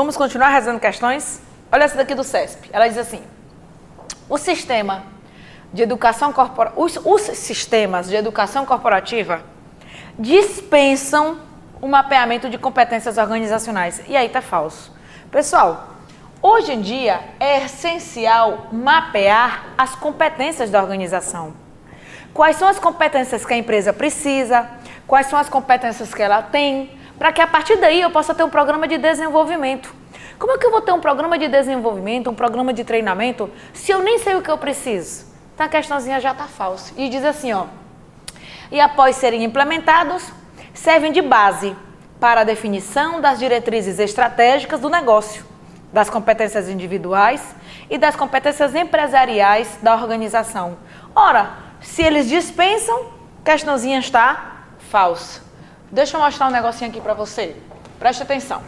Vamos continuar resolvendo questões? Olha essa daqui do CESP. Ela diz assim: os sistemas de educação corporativa dispensam o mapeamento de competências organizacionais. E aí tá falso. Pessoal, hoje em dia é essencial mapear as competências da organização. Quais são as competências que a empresa precisa, quais são as competências que ela tem, para que a partir daí eu possa ter um programa de desenvolvimento. Como é que eu vou ter um programa de desenvolvimento, um programa de treinamento, se eu nem sei o que eu preciso? Então a questãozinha já está falsa. E diz assim, ó: e após serem implementados, servem de base para a definição das diretrizes estratégicas do negócio, das competências individuais e das competências empresariais da organização. Ora, se eles dispensam, questãozinha está falsa. Deixa eu mostrar um negocinho aqui para você. Preste atenção.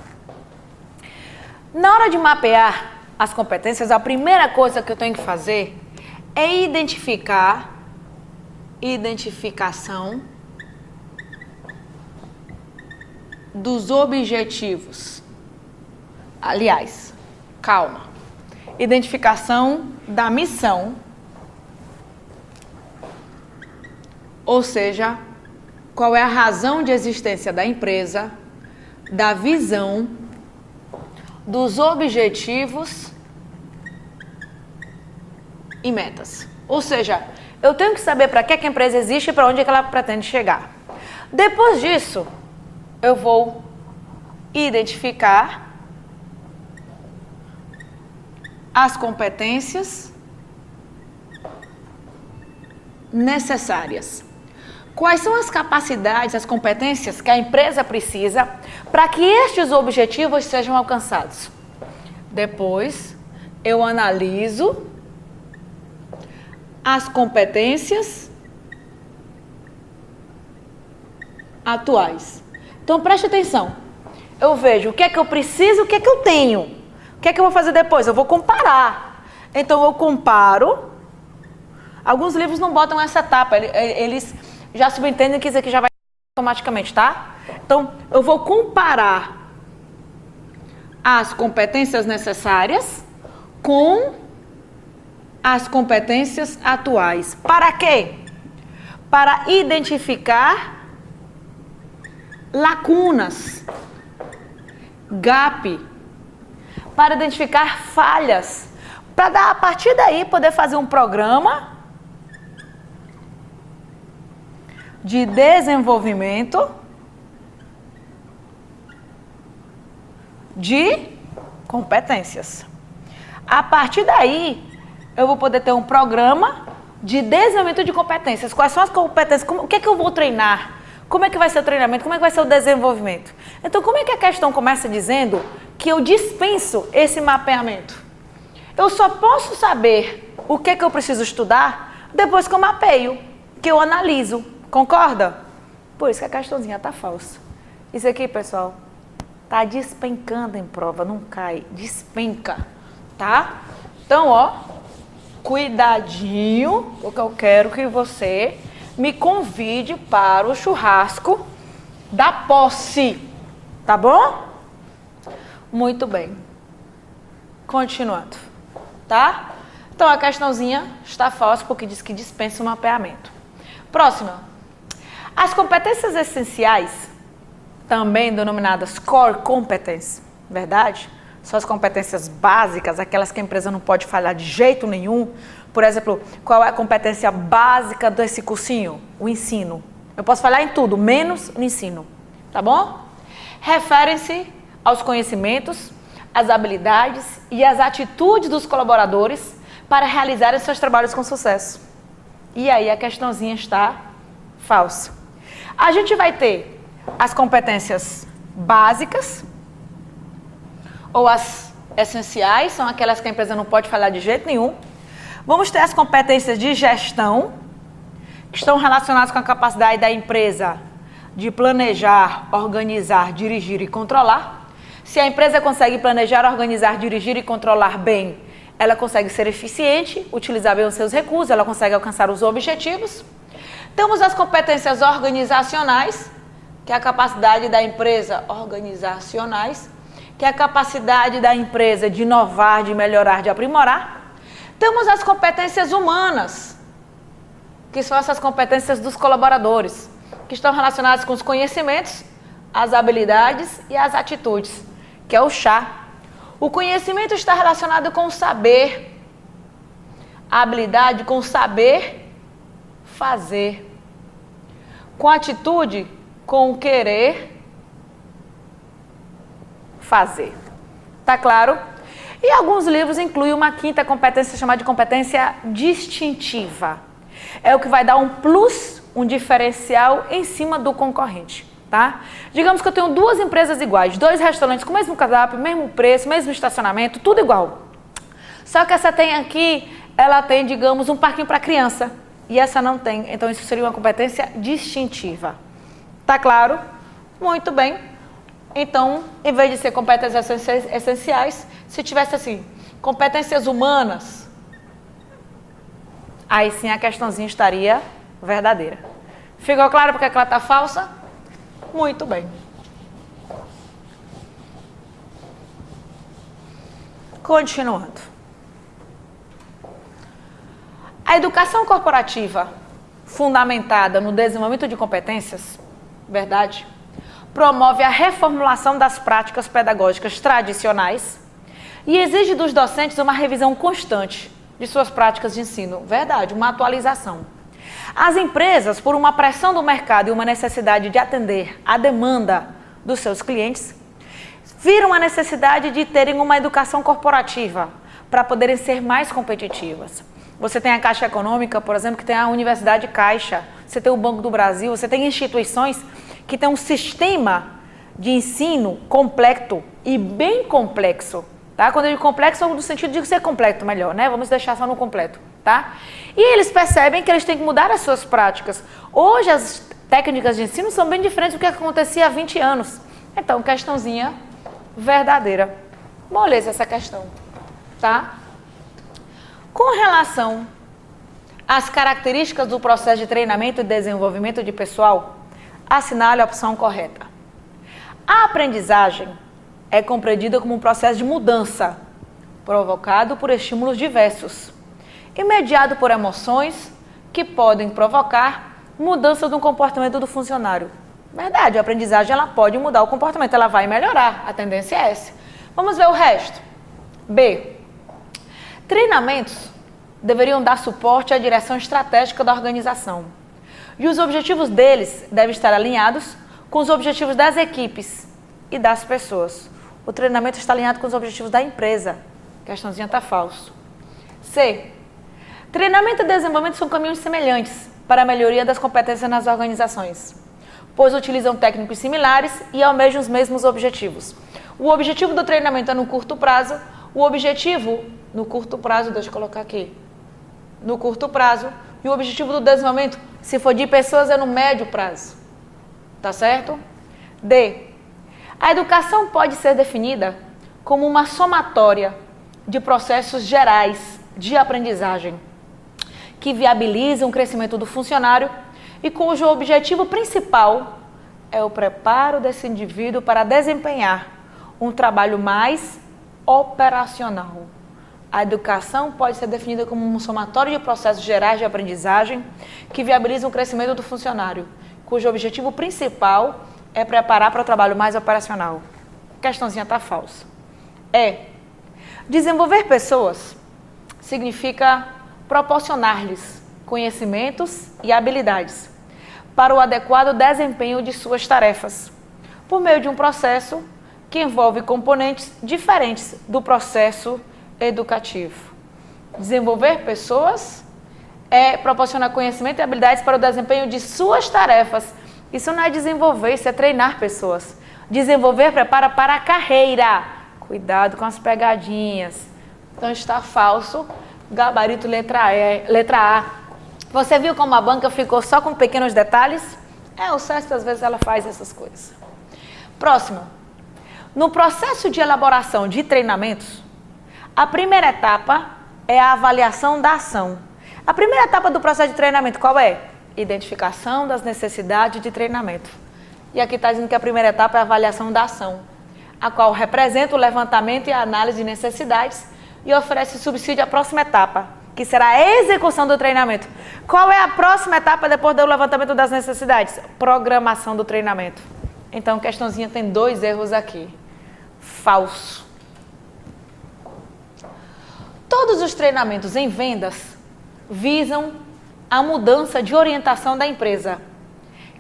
Na hora de mapear as competências, a primeira coisa que eu tenho que fazer é identificação dos objetivos. Aliás, calma. Identificação da missão, ou seja, qual é a razão de existência da empresa, da visão, dos objetivos e metas. Ou seja, eu tenho que saber para que a empresa existe e para onde é que ela pretende chegar. Depois disso, eu vou identificar as competências necessárias. Quais são as capacidades, as competências que a empresa precisa para que estes objetivos sejam alcançados? Depois, eu analiso as competências atuais. Então, preste atenção. Eu vejo o que é que eu preciso, o que é que eu tenho. O que é que eu vou fazer depois? Eu vou comparar. Então, eu comparo. Alguns livros não botam essa etapa, eles já subentendem que isso aqui já vai automaticamente, tá? Então, eu vou comparar as competências necessárias com as competências atuais. Para quê? Para identificar lacunas, gap, para identificar falhas, para a partir daí poder fazer um programa de desenvolvimento de competências. A partir daí, eu vou poder ter um programa de desenvolvimento de competências. Quais são as competências? O que é que eu vou treinar? Como é que vai ser o treinamento? Como é que vai ser o desenvolvimento? Então, como é que a questão começa dizendo que eu dispenso esse mapeamento? Eu só posso saber o que é que eu preciso estudar depois que eu mapeio, que eu analiso. Concorda? Por isso que a questãozinha está falsa. Isso aqui, pessoal, tá despencando em prova, não cai, despenca, tá? Então, ó, cuidadinho, porque eu quero que você me convide para o churrasco da posse, tá bom? Muito bem. Continuando, tá? Então, a questãozinha está falsa porque diz que dispensa o mapeamento. Próxima. As competências essenciais, também denominadas core competence, verdade? São as competências básicas, aquelas que a empresa não pode falhar de jeito nenhum. Por exemplo, qual é a competência básica desse cursinho? O ensino. Eu posso falhar em tudo, menos no ensino, tá bom? Referem-se aos conhecimentos, às habilidades e às atitudes dos colaboradores para realizarem seus trabalhos com sucesso. E aí a questãozinha está falsa. A gente vai ter as competências básicas ou as essenciais, são aquelas que a empresa não pode falhar de jeito nenhum. Vamos ter as competências de gestão, que estão relacionadas com a capacidade da empresa de planejar, organizar, dirigir e controlar. Se a empresa consegue planejar, organizar, dirigir e controlar bem, ela consegue ser eficiente, utilizar bem os seus recursos, ela consegue alcançar os objetivos. Temos as competências organizacionais, que é a capacidade da empresa organizacionais, que é a capacidade da empresa de inovar, de melhorar, de aprimorar. Temos as competências humanas, que são essas competências dos colaboradores, que estão relacionadas com os conhecimentos, as habilidades e as atitudes, que é o chá. O conhecimento está relacionado com o saber, a habilidade com o saber fazer, com a atitude, com o querer fazer. Tá claro? E alguns livros incluem uma quinta competência chamada de competência distintiva. É o que vai dar um plus, um diferencial em cima do concorrente, tá? Digamos que eu tenho duas empresas iguais, dois restaurantes com o mesmo cardápio, mesmo preço, mesmo estacionamento, tudo igual. Só que essa tem aqui, ela tem, digamos, um parquinho para criança e essa não tem. Então isso seria uma competência distintiva. Tá claro? Muito bem. Então, em vez de ser competências essenciais, se tivesse assim, competências humanas, aí sim a questãozinha estaria verdadeira. Ficou claro porque ela está falsa? Muito bem. Continuando. A educação corporativa, fundamentada no desenvolvimento de competências, verdade, promove a reformulação das práticas pedagógicas tradicionais e exige dos docentes uma revisão constante de suas práticas de ensino. Verdade, uma atualização. As empresas, por uma pressão do mercado e uma necessidade de atender à demanda dos seus clientes, viram a necessidade de terem uma educação corporativa para poderem ser mais competitivas. Você tem a Caixa Econômica, por exemplo, que tem a Universidade Caixa, você tem o Banco do Brasil, você tem instituições que têm um sistema de ensino completo e bem complexo. Tá? Quando eu digo complexo, no sentido de ser completo melhor, né? Vamos deixar só no completo, tá? E eles percebem que eles têm que mudar as suas práticas. Hoje as técnicas de ensino são bem diferentes do que acontecia há 20 anos. Então, questãozinha verdadeira. Moleza essa questão, tá? Com relação às características do processo de treinamento e desenvolvimento de pessoal, assinale a opção correta. A aprendizagem é compreendida como um processo de mudança, provocado por estímulos diversos, e mediado por emoções que podem provocar mudança no comportamento do funcionário. Verdade, a aprendizagem ela pode mudar o comportamento, ela vai melhorar, a tendência é essa. Vamos ver o resto. B. Treinamentos deveriam dar suporte à direção estratégica da organização, e os objetivos deles devem estar alinhados com os objetivos das equipes e das pessoas. O treinamento está alinhado com os objetivos da empresa. Questãozinha está falso. C. Treinamento e desenvolvimento são caminhos semelhantes para a melhoria das competências nas organizações, pois utilizam técnicas similares e almejam os mesmos objetivos. O objetivo do treinamento é no curto prazo, o objetivo no curto prazo, deixa eu colocar aqui, no curto prazo, e o objetivo do desenvolvimento, se for de pessoas, é no médio prazo. Tá certo? D. A educação pode ser definida como uma somatória de processos gerais de aprendizagem que viabilizam o crescimento do funcionário e cujo objetivo principal é o preparo desse indivíduo para desempenhar um trabalho mais operacional. A educação pode ser definida como um somatório de processos gerais de aprendizagem que viabilizam o crescimento do funcionário, cujo objetivo principal é preparar para o trabalho mais operacional. Questãozinha está falsa. Desenvolver pessoas significa proporcionar-lhes conhecimentos e habilidades para o adequado desempenho de suas tarefas, por meio de um processo que envolve componentes diferentes do processo educativo. Desenvolver pessoas é proporcionar conhecimento e habilidades para o desempenho de suas tarefas. Isso não é desenvolver, isso é treinar pessoas. Desenvolver prepara para a carreira. Cuidado com as pegadinhas. Então está falso. Gabarito letra A. Você viu como a banca ficou só com pequenos detalhes? O SESP às vezes ela faz essas coisas. Próximo. No processo de elaboração de treinamentos, a primeira etapa é a avaliação da ação. A primeira etapa do processo de treinamento qual é? Identificação das necessidades de treinamento. E aqui está dizendo que a primeira etapa é a avaliação da ação. a qual representa o levantamento e a análise de necessidades e oferece subsídio à próxima etapa, que será a execução do treinamento. Qual é a próxima etapa depois do levantamento das necessidades? Programação do treinamento. Então, questãozinha tem 2 erros aqui. Falso. Todos os treinamentos em vendas visam a mudança de orientação da empresa,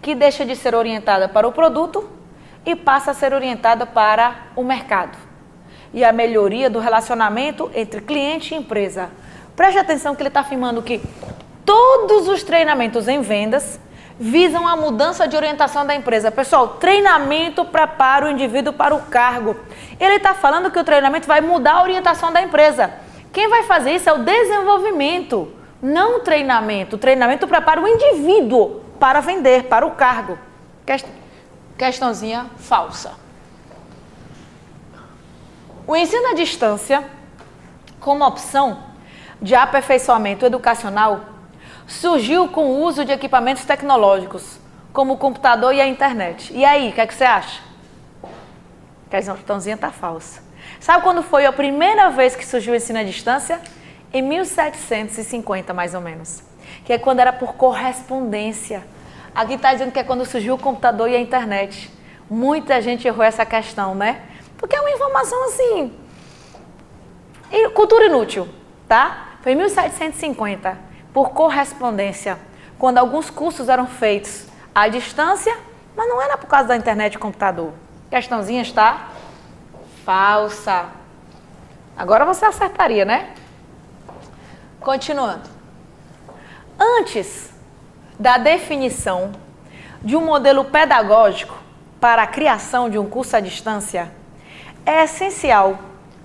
que deixa de ser orientada para o produto e passa a ser orientada para o mercado. E a melhoria do relacionamento entre cliente e empresa. Preste atenção que ele está afirmando que todos os treinamentos em vendas visam a mudança de orientação da empresa. Pessoal, treinamento prepara o indivíduo para o cargo. Ele está falando que o treinamento vai mudar a orientação da empresa. Quem vai fazer isso é o desenvolvimento, não o treinamento. O treinamento prepara o indivíduo para vender, para o cargo. Questãozinha falsa. O ensino à distância, como opção de aperfeiçoamento educacional, surgiu com o uso de equipamentos tecnológicos, como o computador e a internet. E aí, o que é que você acha? A questãozinha está falsa. Sabe quando foi a primeira vez que surgiu o ensino à distância? Em 1750, mais ou menos. Que é quando era por correspondência. Aqui está dizendo que é quando surgiu o computador e a internet. Muita gente errou essa questão, né? Porque é uma informação assim... cultura inútil, tá? Foi em 1750, por correspondência, quando alguns cursos eram feitos à distância, mas não era por causa da internet e computador. Questãozinha está falsa. Agora você acertaria, né? Continuando. Antes da definição de um modelo pedagógico para a criação de um curso à distância, é essencial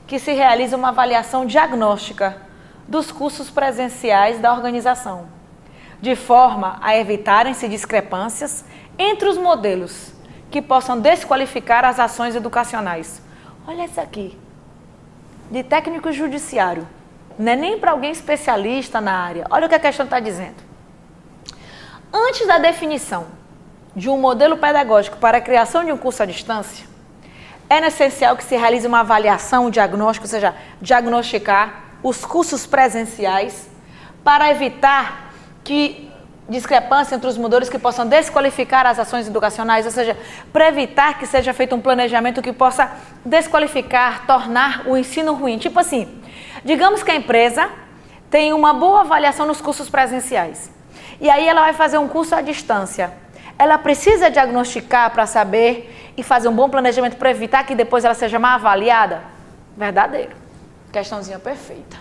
que se realize uma avaliação diagnóstica dos cursos presenciais da organização, de forma a evitarem-se discrepâncias entre os modelos que possam desqualificar as ações educacionais. Olha isso aqui, de técnico judiciário, não é nem para alguém especialista na área. Olha o que a questão está dizendo. Antes da definição de um modelo pedagógico para a criação de um curso à distância, é essencial que se realize uma avaliação, um diagnóstico, ou seja, diagnosticar os cursos presenciais para evitar que discrepância entre os modelos que possam desqualificar as ações educacionais, ou seja, para evitar que seja feito um planejamento que possa desqualificar, tornar o ensino ruim. Tipo assim, digamos que a empresa tem uma boa avaliação nos cursos presenciais e aí ela vai fazer um curso à distância. Ela precisa diagnosticar para saber e fazer um bom planejamento para evitar que depois ela seja mal avaliada? Verdadeiro. Questãozinha perfeita.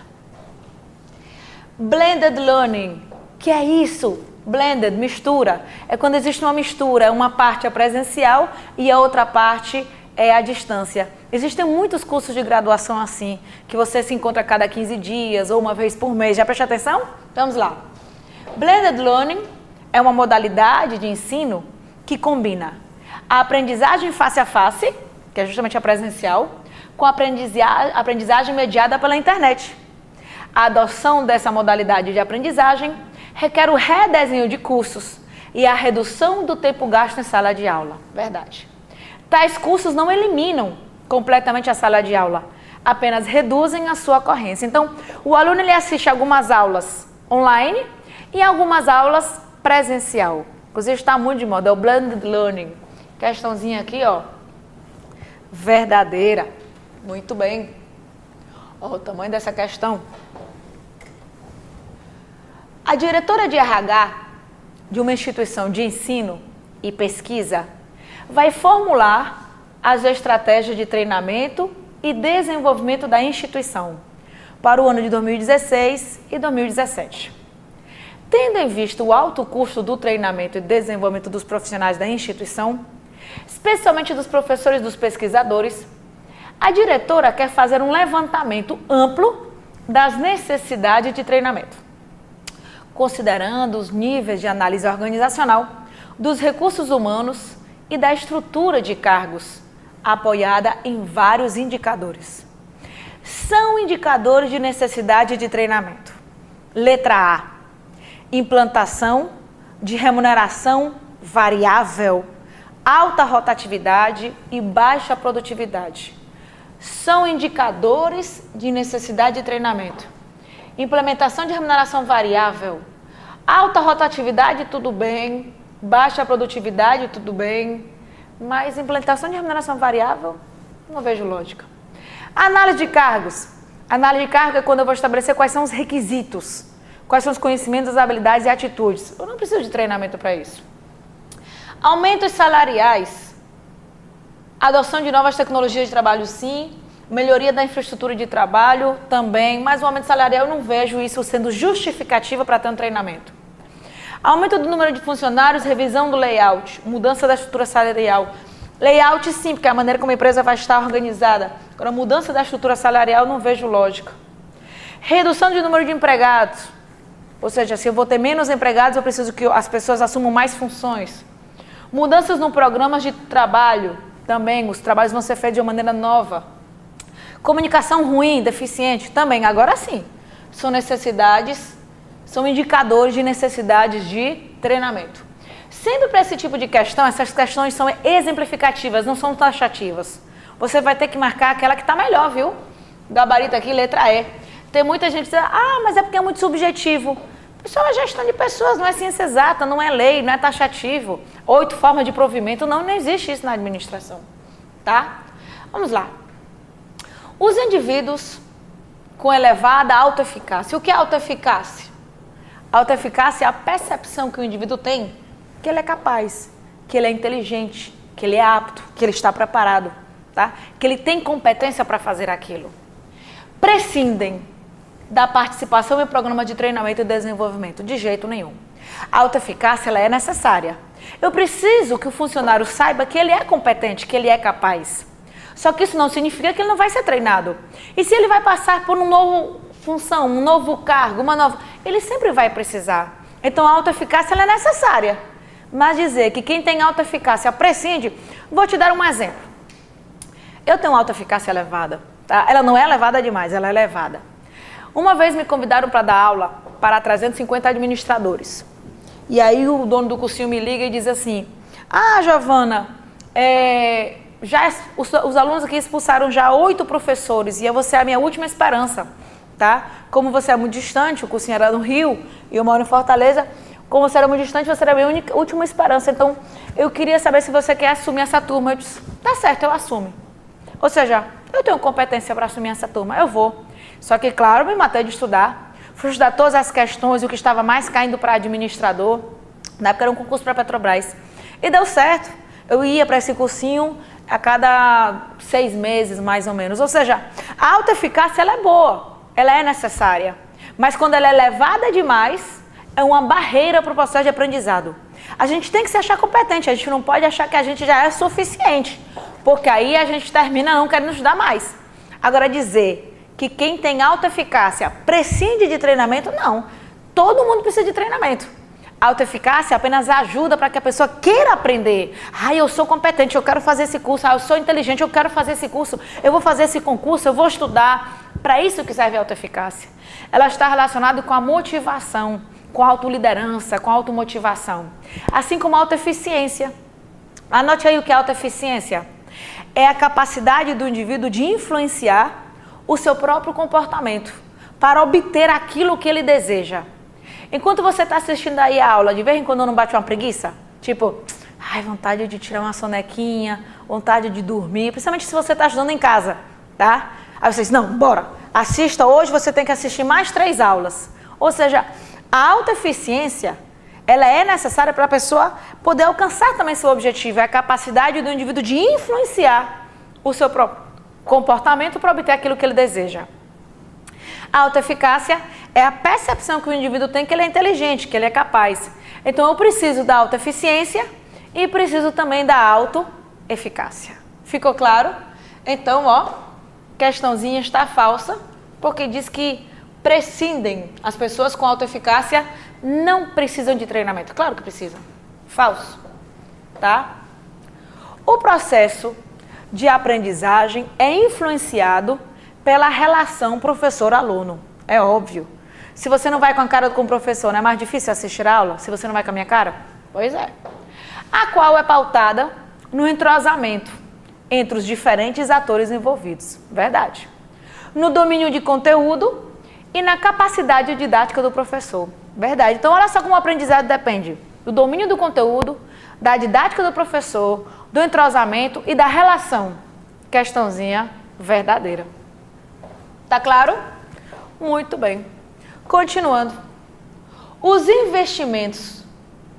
Blended learning. Que é isso? Blended, mistura. É quando existe uma mistura. Uma parte é presencial e a outra parte é à distância. Existem muitos cursos de graduação assim, que você se encontra a cada 15 dias ou uma vez por mês. Já prestou atenção? Vamos lá. Blended learning é uma modalidade de ensino que combina a aprendizagem face a face, que é justamente a presencial, com a aprendizagem mediada pela internet. A adoção dessa modalidade de aprendizagem requer o redesenho de cursos e a redução do tempo gasto em sala de aula. Verdade. Tais cursos não eliminam completamente a sala de aula, apenas reduzem a sua ocorrência. Então, o aluno ele assiste algumas aulas online e algumas aulas presencial. Inclusive está muito de moda, é o blended learning. Questãozinha aqui, ó. Verdadeira. Muito bem. Olha o tamanho dessa questão. A diretora de RH de uma instituição de ensino e pesquisa vai formular as estratégias de treinamento e desenvolvimento da instituição para o ano de 2016 e 2017. Tendo em vista o alto custo do treinamento e desenvolvimento dos profissionais da instituição, especialmente dos professores e dos pesquisadores, a diretora quer fazer um levantamento amplo das necessidades de treinamento, considerando os níveis de análise organizacional, dos recursos humanos e da estrutura de cargos, apoiada em vários indicadores. São indicadores de necessidade de treinamento. Letra A. Implantação de remuneração variável alta rotatividade e baixa produtividade. São indicadores de necessidade de treinamento. Implementação de remuneração variável. Alta rotatividade, tudo bem. Baixa produtividade, tudo bem. Mas implementação de remuneração variável, não vejo lógica. Análise de cargos. Análise de cargo é quando eu vou estabelecer quais são os requisitos, quais são os conhecimentos, as habilidades e atitudes. Eu não preciso de treinamento para isso. Aumentos salariais. Adoção de novas tecnologias de trabalho, sim. Melhoria da infraestrutura de trabalho, também. Mas o aumento salarial, eu não vejo isso sendo justificativa para ter um treinamento. Aumento do número de funcionários, revisão do layout, mudança da estrutura salarial. Layout, sim, porque é a maneira como a empresa vai estar organizada. Agora, mudança da estrutura salarial, não vejo lógica. Redução de número de empregados. Ou seja, se eu vou ter menos empregados, eu preciso que as pessoas assumam mais funções. Mudanças no programa de trabalho. Também, os trabalhos vão ser feitos de uma maneira nova. Comunicação ruim, deficiente, também. Agora sim, são necessidades, são indicadores de necessidades de treinamento. Sempre para esse tipo de questão, essas questões são exemplificativas, não são taxativas. Você vai ter que marcar aquela que está melhor, viu? Gabarito aqui, letra E. Tem muita gente dizendo, mas é porque é muito subjetivo. Pessoal, é gestão de pessoas, não é ciência exata, não é lei, não é taxativo. 8 formas de provimento, não existe isso na administração, tá? Vamos lá. Os indivíduos com elevada autoeficácia. O que é autoeficácia? Autoeficácia é a percepção que o indivíduo tem que ele é capaz, que ele é inteligente, que ele é apto, que ele está preparado, tá? Que ele tem competência para fazer aquilo. Prescindem da participação em programa de treinamento e desenvolvimento, de jeito nenhum. A autoeficácia, ela é necessária. Eu preciso que o funcionário saiba que ele é competente, que ele é capaz. Só que isso não significa que ele não vai ser treinado. E se ele vai passar por uma nova função, um novo cargo, ele sempre vai precisar. Então a autoeficácia, ela é necessária. Mas dizer que quem tem autoeficácia prescinde, vou te dar um exemplo. Eu tenho autoeficácia elevada, tá? Ela não é elevada demais, ela é elevada. Uma vez me convidaram para dar aula para 350 administradores. E aí o dono do cursinho me liga e diz assim, Giovana, os alunos aqui expulsaram já 8 professores e você é a minha última esperança, tá? Como você é muito distante, o cursinho era no Rio e eu moro em Fortaleza, como você era muito distante, você era a minha última esperança. Então, eu queria saber se você quer assumir essa turma. Eu disse, tá certo, eu assumo. Ou seja, eu tenho competência para assumir essa turma, eu vou. Só que, claro, me matei de estudar. Fui estudar todas as questões e o que estava mais caindo para administrador. Na época era um concurso para a Petrobras. E deu certo. Eu ia para esse cursinho a cada 6 meses, mais ou menos. Ou seja, a autoeficácia, ela é boa, ela é necessária. Mas quando ela é elevada demais, é uma barreira para o processo de aprendizado. A gente tem que se achar competente, a gente não pode achar que a gente já é suficiente, porque aí a gente termina não querendo estudar mais. Agora, dizer que quem tem autoeficácia prescinde de treinamento, não. Todo mundo precisa de treinamento. A autoeficácia apenas ajuda para que a pessoa queira aprender. Eu sou competente, eu quero fazer esse curso. Eu sou inteligente, eu quero fazer esse curso. Eu vou fazer esse concurso, eu vou estudar. Para isso que serve a autoeficácia. Ela está relacionada com a motivação, com a autoliderança, com a automotivação. Assim como a autoeficiência. Anote aí o que é autoeficiência. É a capacidade do indivíduo de influenciar o seu próprio comportamento para obter aquilo que ele deseja. Enquanto você está assistindo aí a aula, de vez em quando não bate uma preguiça? Tipo, vontade de tirar uma sonequinha, vontade de dormir, principalmente se você está estudando em casa, tá? Aí você diz, não, bora, assista hoje, você tem que assistir mais 3 aulas. Ou seja, a autoeficiência, ela é necessária para a pessoa poder alcançar também seu objetivo. É a capacidade do indivíduo de influenciar o seu próprio comportamento para obter aquilo que ele deseja. A autoeficácia é a percepção que o indivíduo tem que ele é inteligente, que ele é capaz. Então eu preciso da autoeficiência e preciso também da autoeficácia. Ficou claro? Então, questãozinha está falsa, porque diz que prescindem, as pessoas com autoeficácia não precisam de treinamento. Claro que precisam. Falso. Tá? O processo de aprendizagem é influenciado pela relação professor-aluno. É óbvio. Se você não vai com a cara com o professor, não é mais difícil assistir a aula? Se você não vai com a minha cara? Pois é. A qual é pautada no entrosamento entre os diferentes atores envolvidos. Verdade. No domínio de conteúdo e na capacidade didática do professor. Verdade. Então, olha só como o aprendizado depende do domínio do conteúdo, da didática do professor, do entrosamento e da relação. Questãozinha verdadeira. Tá claro? Muito bem. Continuando. Os investimentos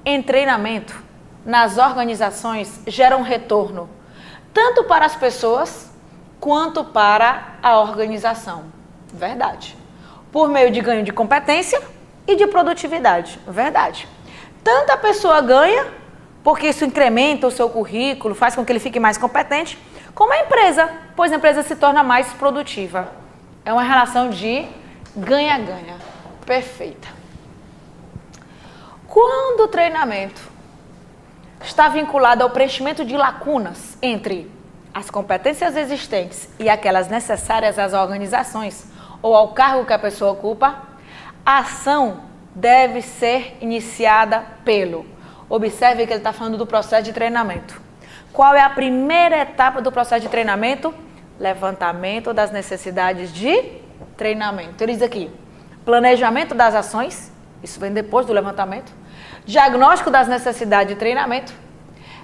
em treinamento nas organizações geram retorno tanto para as pessoas quanto para a organização. Verdade. Por meio de ganho de competência e de produtividade. Verdade. Tanto a pessoa ganha, porque isso incrementa o seu currículo, faz com que ele fique mais competente, como a empresa, pois a empresa se torna mais produtiva. É uma relação de ganha-ganha. Perfeita. Quando o treinamento está vinculado ao preenchimento de lacunas entre as competências existentes e aquelas necessárias às organizações ou ao cargo que a pessoa ocupa, a ação deve ser iniciada pelo... Observe que ele está falando do processo de treinamento. Qual é a primeira etapa do processo de treinamento? Levantamento das necessidades de treinamento. Ele diz aqui, planejamento das ações, isso vem depois do levantamento, diagnóstico das necessidades de treinamento,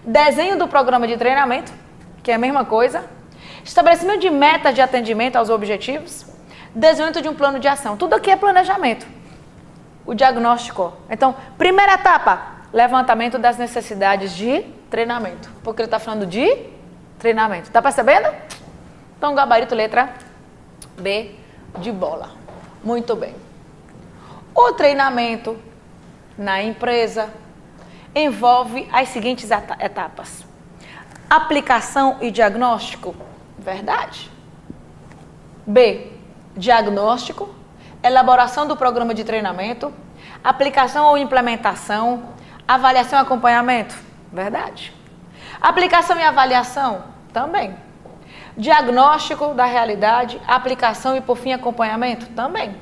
desenho do programa de treinamento, que é a mesma coisa, estabelecimento de metas de atendimento aos objetivos, desenvolvimento de um plano de ação. Tudo aqui é planejamento. O diagnóstico. Então, primeira etapa, levantamento das necessidades de treinamento. Porque ele está falando de treinamento. Está percebendo? Então, gabarito letra B de bola. Muito bem. O treinamento na empresa envolve as seguintes etapas. Aplicação e diagnóstico. Verdade. B. Diagnóstico. Elaboração do programa de treinamento. Aplicação ou implementação. Avaliação e acompanhamento. Verdade. Aplicação e avaliação. Também. Diagnóstico da realidade. Aplicação e, por fim, acompanhamento. Também.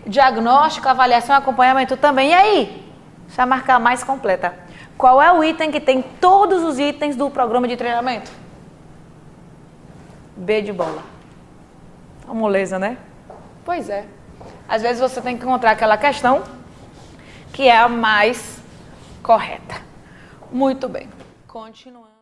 Diagnóstico, avaliação e acompanhamento. Também. E aí? Deixa eu marcar mais completa. Qual é o item que tem todos os itens do programa de treinamento? B de bola. Uma moleza, né? Pois é. Às vezes você tem que encontrar aquela questão que é a mais correta. Muito bem. Continuando.